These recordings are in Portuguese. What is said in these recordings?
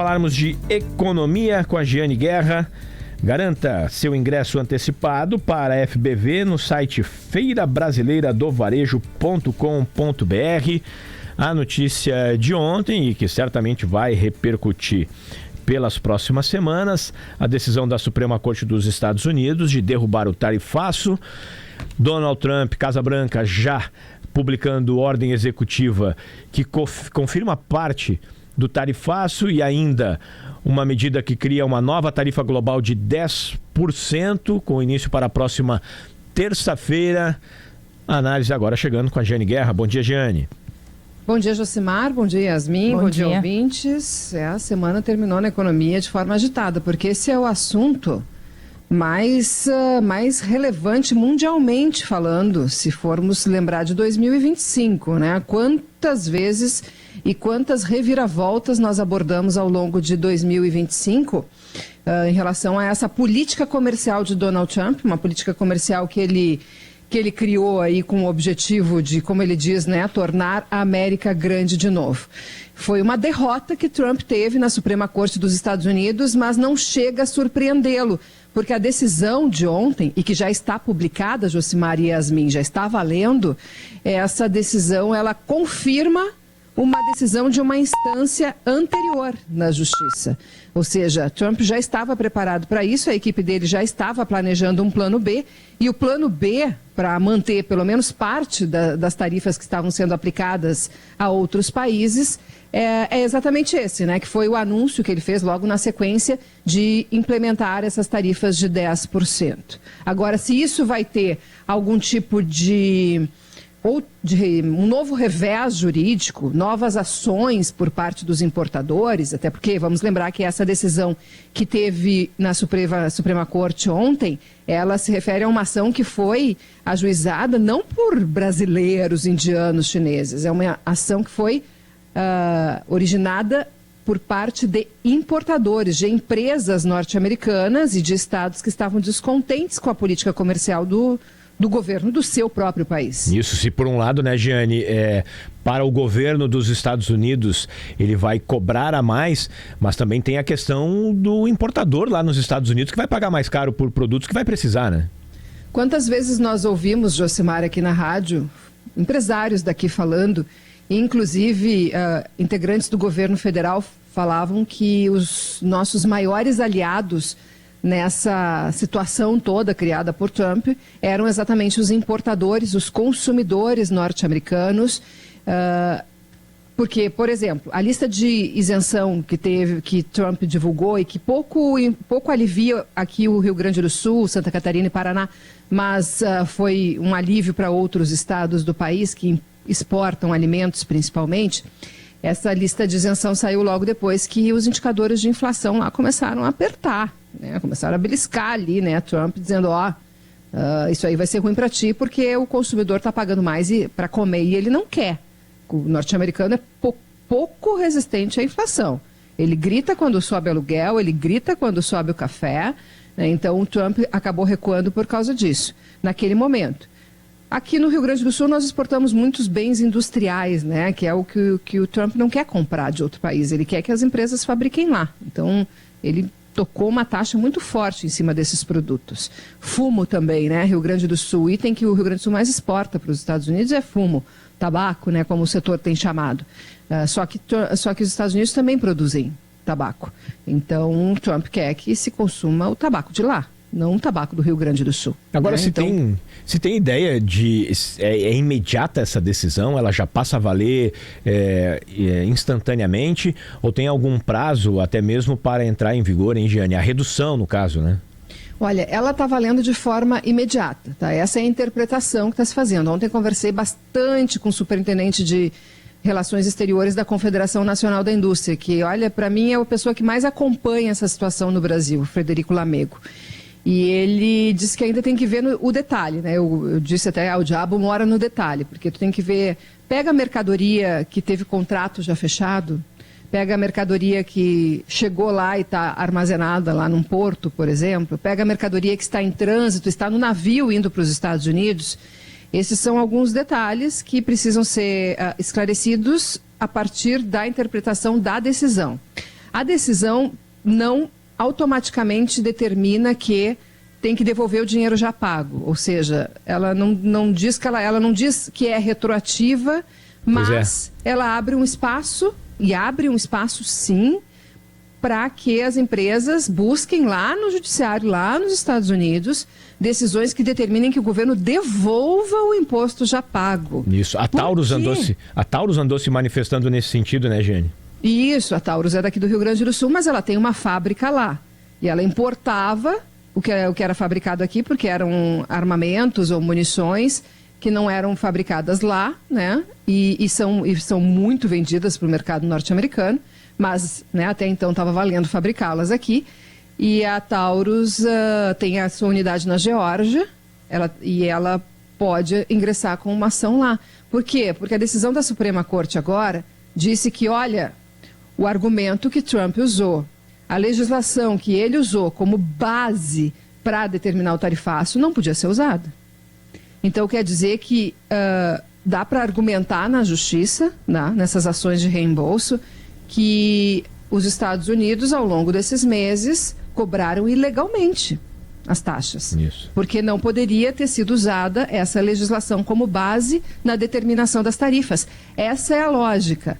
Falarmos de economia com a Giane Guerra. Garanta seu ingresso antecipado para a FBV no site feirabrasileiradovarejo.com.br. A notícia de ontem e que certamente vai repercutir pelas próximas semanas, a decisão da Suprema Corte dos Estados Unidos de derrubar o tarifaço. Donald Trump, Casa Branca, já publicando ordem executiva que confirma parte do tarifaço e ainda uma medida que cria uma nova tarifa global de 10%, com início para a próxima terça-feira. A análise agora chegando com a Giane Guerra. Bom dia, Giane. Bom dia, Josimar. Bom dia, Yasmin. Bom dia, ouvintes. A semana terminou na economia de forma agitada, porque esse é o assunto mais relevante mundialmente falando, se formos lembrar de 2025, né? Quantas vezes e quantas reviravoltas nós abordamos ao longo de 2025 em relação a essa política comercial de Donald Trump, uma política comercial que ele criou aí com o objetivo de, como ele diz, né, tornar a América grande de novo. Foi uma derrota que Trump teve na Suprema Corte dos Estados Unidos, mas não chega a surpreendê-lo, porque a decisão de ontem, e que já está publicada, Josimar e Yasmin, já está valendo, essa decisão, ela confirma uma decisão de uma instância anterior na Justiça. Ou seja, Trump já estava preparado para isso, a equipe dele já estava planejando um plano B, e o plano B, para manter pelo menos parte das tarifas que estavam sendo aplicadas a outros países, é exatamente esse, né? Que foi o anúncio que ele fez logo na sequência de implementar essas tarifas de 10%. Agora, se isso vai ter algum tipo de um novo revés jurídico, novas ações por parte dos importadores, até porque vamos lembrar que essa decisão que teve na Suprema Corte ontem, ela se refere a uma ação que foi ajuizada não por brasileiros, indianos, chineses, é uma ação que foi originada por parte de importadores, de empresas norte-americanas e de estados que estavam descontentes com a política comercial do governo do seu próprio país. Isso, se por um lado, né, Giane, para o governo dos Estados Unidos ele vai cobrar a mais, mas também tem a questão do importador lá nos Estados Unidos que vai pagar mais caro por produtos que vai precisar, né? Quantas vezes nós ouvimos, Josimar, aqui na rádio, empresários daqui falando, inclusive integrantes do governo federal falavam que os nossos maiores aliados nessa situação toda criada por Trump eram exatamente os importadores, os consumidores norte-americanos, porque, por exemplo, a lista de isenção que Trump divulgou e que pouco alivia aqui o Rio Grande do Sul, Santa Catarina e Paraná, mas foi um alívio para outros estados do país que exportam alimentos principalmente. Essa lista de isenção saiu logo depois que os indicadores de inflação lá começaram a apertar, né? Começaram a beliscar ali, né? Trump dizendo, isso aí vai ser ruim para ti porque o consumidor está pagando mais para comer e ele não quer. O norte-americano é pouco resistente à inflação. Ele grita quando sobe aluguel, ele grita quando sobe o café, né? Então o Trump acabou recuando por causa disso, naquele momento. Aqui no Rio Grande do Sul nós exportamos muitos bens industriais, né? Que é o que o Trump não quer comprar de outro país, ele quer que as empresas fabriquem lá. Então ele tocou uma taxa muito forte em cima desses produtos. Fumo também, né? Rio Grande do Sul, o item que o Rio Grande do Sul mais exporta para os Estados Unidos é fumo, tabaco, né? Como o setor tem chamado. Só que os Estados Unidos também produzem tabaco. Então o Trump quer que se consuma o tabaco de lá, não o tabaco do Rio Grande do Sul. Agora, né? se tem ideia de... É imediata essa decisão? Ela já passa a valer instantaneamente? Ou tem algum prazo até mesmo para entrar em vigor, hein, Giane? A redução, no caso, né? Olha, ela está valendo de forma imediata, tá? Essa é a interpretação que está se fazendo. Ontem conversei bastante com o superintendente de Relações Exteriores da Confederação Nacional da Indústria, que, olha, para mim é a pessoa que mais acompanha essa situação no Brasil, Frederico Lamego. E ele disse que ainda tem que ver o detalhe, né? Eu disse até, o diabo mora no detalhe, porque tu tem que ver, pega a mercadoria que teve contrato já fechado, pega a mercadoria que chegou lá e está armazenada lá num porto, por exemplo, pega a mercadoria que está em trânsito, está no navio indo para os Estados Unidos. Esses são alguns detalhes que precisam ser esclarecidos a partir da interpretação da decisão. A decisão não automaticamente determina que tem que devolver o dinheiro já pago, ou seja, ela não diz que é retroativa, mas ela abre um espaço, e abre um espaço sim, para que as empresas busquem lá no judiciário, lá nos Estados Unidos, decisões que determinem que o governo devolva o imposto já pago. Isso, a Taurus andou se manifestando nesse sentido, né, Jane? Isso, a Taurus é daqui do Rio Grande do Sul, mas ela tem uma fábrica lá, e ela importava o que era fabricado aqui, porque eram armamentos ou munições que não eram fabricadas lá, né? E são muito vendidas para o mercado norte-americano, mas né, até então estava valendo fabricá-las aqui. E a Taurus tem a sua unidade na Geórgia, ela pode ingressar com uma ação lá. Por quê? Porque a decisão da Suprema Corte agora disse que, olha, o argumento que Trump usou, a legislação que ele usou como base para determinar o tarifaço não podia ser usada. Então, quer dizer que dá para argumentar na justiça, né, nessas ações de reembolso, que os Estados Unidos, ao longo desses meses, cobraram ilegalmente as taxas. Isso. Porque não poderia ter sido usada essa legislação como base na determinação das tarifas. Essa é a lógica.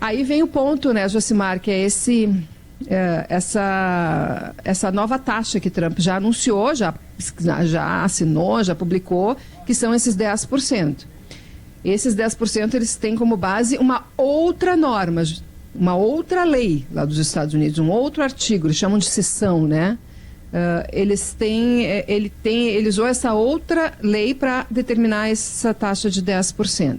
Aí vem o ponto, né, Josimar, que é essa nova taxa que Trump já anunciou, já assinou, já publicou, que são esses 10%. Esses 10% eles têm como base uma outra norma, uma outra lei lá dos Estados Unidos, um outro artigo, eles chamam de seção, né? Ele usou essa outra lei para determinar essa taxa de 10%.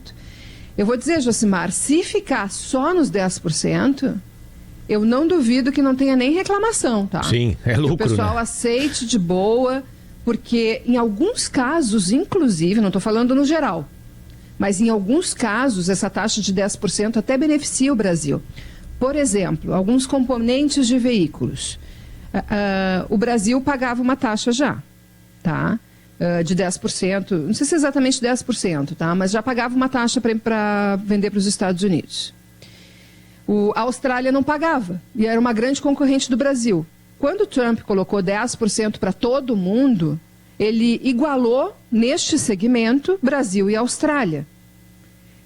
Eu vou dizer, Josimar, se ficar só nos 10%, eu não duvido que não tenha nem reclamação, tá? Sim, é lucro, que o pessoal aceite de boa, porque em alguns casos, inclusive, não estou falando no geral, mas em alguns casos essa taxa de 10% até beneficia o Brasil. Por exemplo, alguns componentes de veículos. O Brasil pagava uma taxa já, tá? De 10%, não sei se é exatamente 10%, tá? Mas já pagava uma taxa para vender para os Estados Unidos. A Austrália não pagava, e era uma grande concorrente do Brasil. Quando o Trump colocou 10% para todo mundo, ele igualou, neste segmento, Brasil e Austrália.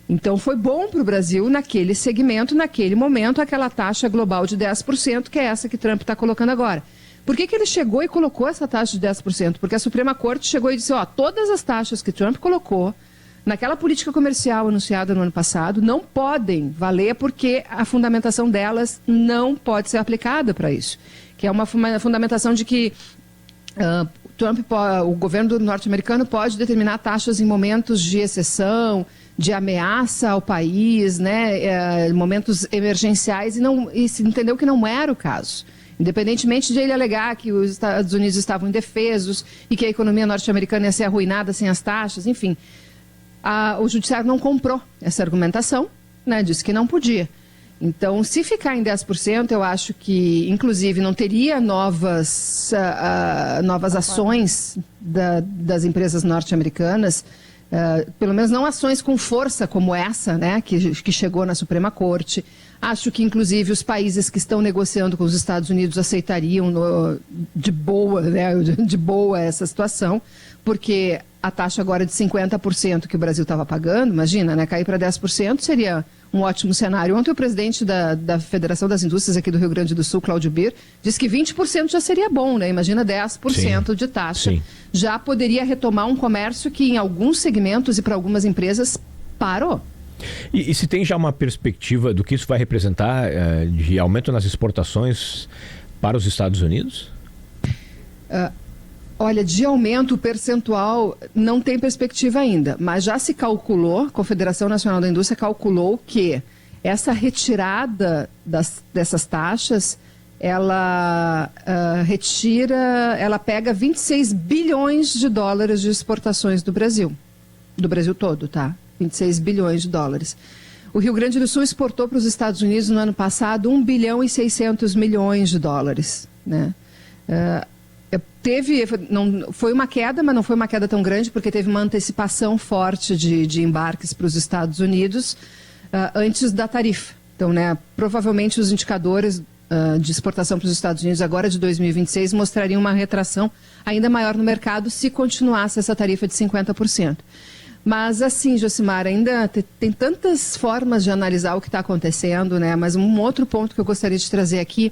Então, foi bom para o Brasil, naquele segmento, naquele momento, aquela taxa global de 10%, que é essa que Trump está colocando agora. Por que ele chegou e colocou essa taxa de 10%? Porque a Suprema Corte chegou e disse, todas as taxas que Trump colocou naquela política comercial anunciada no ano passado não podem valer porque a fundamentação delas não pode ser aplicada para isso. Que é uma fundamentação de que o governo norte-americano pode determinar taxas em momentos de exceção, de ameaça ao país, né, momentos emergenciais, e se entendeu que não era o caso. Independentemente de ele alegar que os Estados Unidos estavam indefesos e que a economia norte-americana ia ser arruinada sem as taxas, enfim, o judiciário não comprou essa argumentação, né, disse que não podia. Então, se ficar em 10%, eu acho que, inclusive, não teria novas ações das empresas norte-americanas, pelo menos não ações com força como essa, né, que chegou na Suprema Corte. Acho que, inclusive, os países que estão negociando com os Estados Unidos aceitariam de boa, né, de boa essa situação, porque a taxa agora de 50% que o Brasil estava pagando, imagina, né, cair para 10% seria um ótimo cenário. Ontem o presidente da Federação das Indústrias aqui do Rio Grande do Sul, Cláudio Bir, disse que 20% já seria bom, né? Imagina 10% de taxa. Sim. Já poderia retomar um comércio que em alguns segmentos e para algumas empresas parou. E se tem já uma perspectiva do que isso vai representar de aumento nas exportações para os Estados Unidos? Olha, de aumento percentual não tem perspectiva ainda, mas já se calculou, a Confederação Nacional da Indústria calculou que essa retirada dessas taxas, ela pega 26 bilhões de dólares de exportações do Brasil todo, tá? 26 bilhões de dólares. O Rio Grande do Sul exportou para os Estados Unidos no ano passado 1 bilhão e 600 milhões de dólares, né? Foi uma queda, mas não foi uma queda tão grande, porque teve uma antecipação forte de embarques para os Estados Unidos antes da tarifa. Então, né, provavelmente os indicadores de exportação para os Estados Unidos agora de 2026 mostrariam uma retração ainda maior no mercado se continuasse essa tarifa de 50%. Mas assim, Josimar, ainda tem tantas formas de analisar o que está acontecendo, né? Mas um outro ponto que eu gostaria de trazer aqui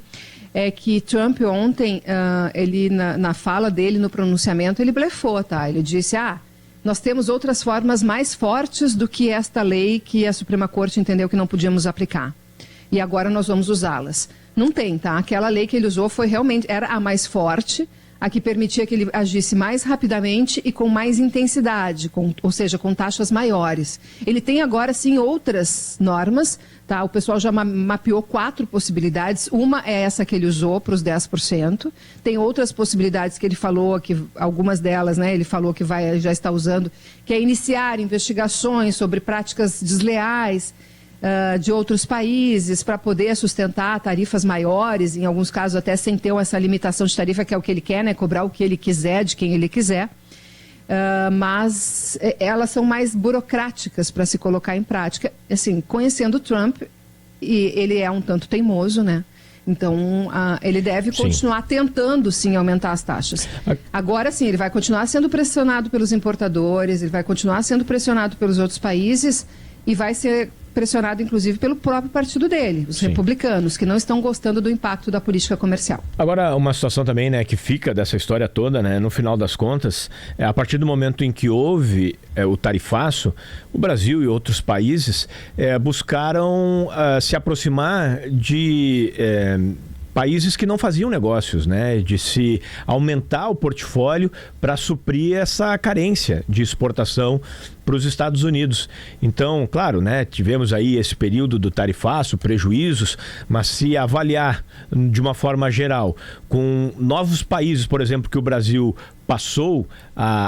é que Trump ontem, ele na fala dele, no pronunciamento, ele blefou, tá? Ele disse, nós temos outras formas mais fortes do que esta lei que a Suprema Corte entendeu que não podíamos aplicar. E agora nós vamos usá-las. Não tem, tá? Aquela lei que ele usou era a mais forte, a que permitia que ele agisse mais rapidamente e com mais intensidade, ou seja, com taxas maiores. Ele tem agora, sim, outras normas, tá? O pessoal já mapeou 4 possibilidades. Uma é essa que ele usou para os 10%. Tem outras possibilidades que ele falou, que algumas delas, né, ele falou que já está usando, que é iniciar investigações sobre práticas desleais de outros países para poder sustentar tarifas maiores, em alguns casos até sem ter essa limitação de tarifa, que é o que ele quer, né? Cobrar o que ele quiser, de quem ele quiser. Mas elas são mais burocráticas para se colocar em prática. Assim, conhecendo o Trump, e ele é um tanto teimoso, né? Então, ele deve continuar tentando, sim, aumentar as taxas. Agora, sim, ele vai continuar sendo pressionado pelos importadores, ele vai continuar sendo pressionado pelos outros países e vai ser pressionado, inclusive, pelo próprio partido dele, os republicanos, que não estão gostando do impacto da política comercial. Agora, uma situação também, né, que fica dessa história toda, né, no final das contas, a partir do momento em que houve o tarifaço, o Brasil e outros países buscaram se aproximar de países que não faziam negócios, né, de se aumentar o portfólio para suprir essa carência de exportação para os Estados Unidos. Então, claro, né, tivemos aí esse período do tarifaço, prejuízos, mas se avaliar de uma forma geral, com novos países, por exemplo, que o Brasil passou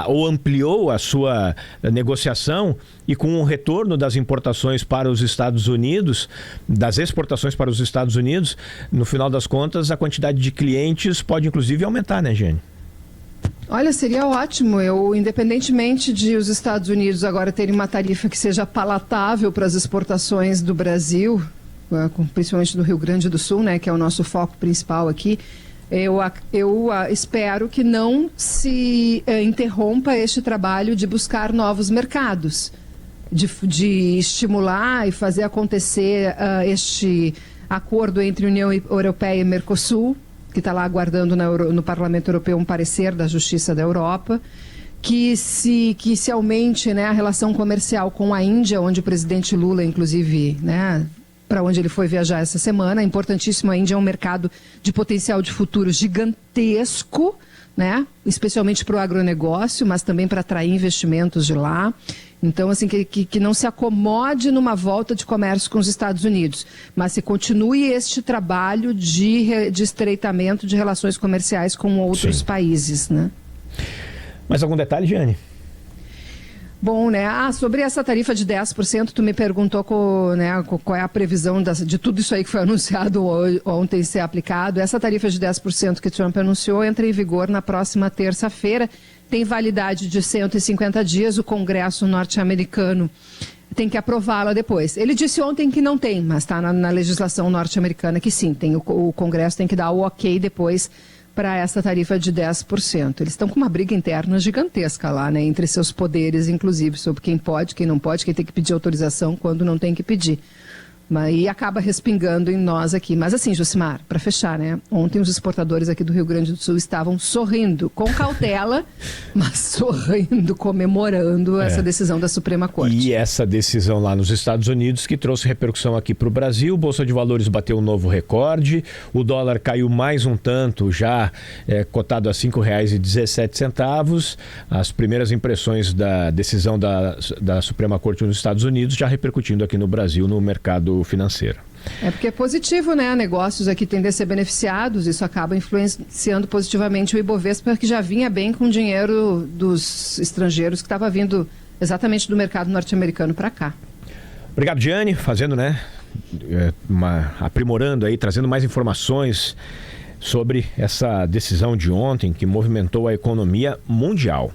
ou ampliou a sua negociação, e com o retorno das importações para os Estados Unidos, das exportações para os Estados Unidos, no final das contas, a quantidade de clientes pode inclusive aumentar, né, Jane? Olha, seria ótimo. Independentemente de os Estados Unidos agora terem uma tarifa que seja palatável para as exportações do Brasil, principalmente do Rio Grande do Sul, né, que é o nosso foco principal aqui, eu espero que não se interrompa este trabalho de buscar novos mercados, de estimular e fazer acontecer este acordo entre União Europeia e Mercosul, que está lá aguardando no Parlamento Europeu um parecer da Justiça da Europa, que se aumente, né, a relação comercial com a Índia, onde o presidente Lula, inclusive, né, para onde ele foi viajar essa semana. É importantíssimo, a Índia é um mercado de potencial de futuro gigantesco, né, especialmente para o agronegócio, mas também para atrair investimentos de lá. Então, assim, que não se acomode numa volta de comércio com os Estados Unidos, mas se continue este trabalho de estreitamento de relações comerciais com outros países, né? Mais algum detalhe, Giane? Bom, né? Sobre essa tarifa de 10%, tu me perguntou qual é a previsão de tudo isso aí que foi anunciado ontem ser aplicado. Essa tarifa de 10% que Trump anunciou entra em vigor na próxima terça-feira. Tem validade de 150 dias. O Congresso norte-americano tem que aprová-la depois. Ele disse ontem que não tem, mas está na legislação norte-americana que sim. O Congresso tem que dar o ok depois para essa tarifa de 10%. Eles estão com uma briga interna gigantesca lá, né, entre seus poderes, inclusive, sobre quem pode, quem não pode, quem tem que pedir autorização quando não tem que pedir. E acaba respingando em nós aqui. Mas assim, Josimar, para fechar, né? Ontem os exportadores aqui do Rio Grande do Sul estavam sorrindo, com cautela, mas sorrindo, comemorando essa decisão da Suprema Corte. E essa decisão lá nos Estados Unidos que trouxe repercussão aqui para o Brasil. Bolsa de Valores bateu um novo recorde, o dólar caiu mais um tanto, já cotado a R$ 5,17. As primeiras impressões da decisão da Suprema Corte nos Estados Unidos já repercutindo aqui no Brasil, no mercado financeiro. É porque é positivo, né? Negócios aqui tendem a ser beneficiados, isso acaba influenciando positivamente o Ibovespa, que já vinha bem com o dinheiro dos estrangeiros que estava vindo exatamente do mercado norte-americano para cá. Obrigado, Giane, fazendo, né, aprimorando aí, trazendo mais informações sobre essa decisão de ontem que movimentou a economia mundial.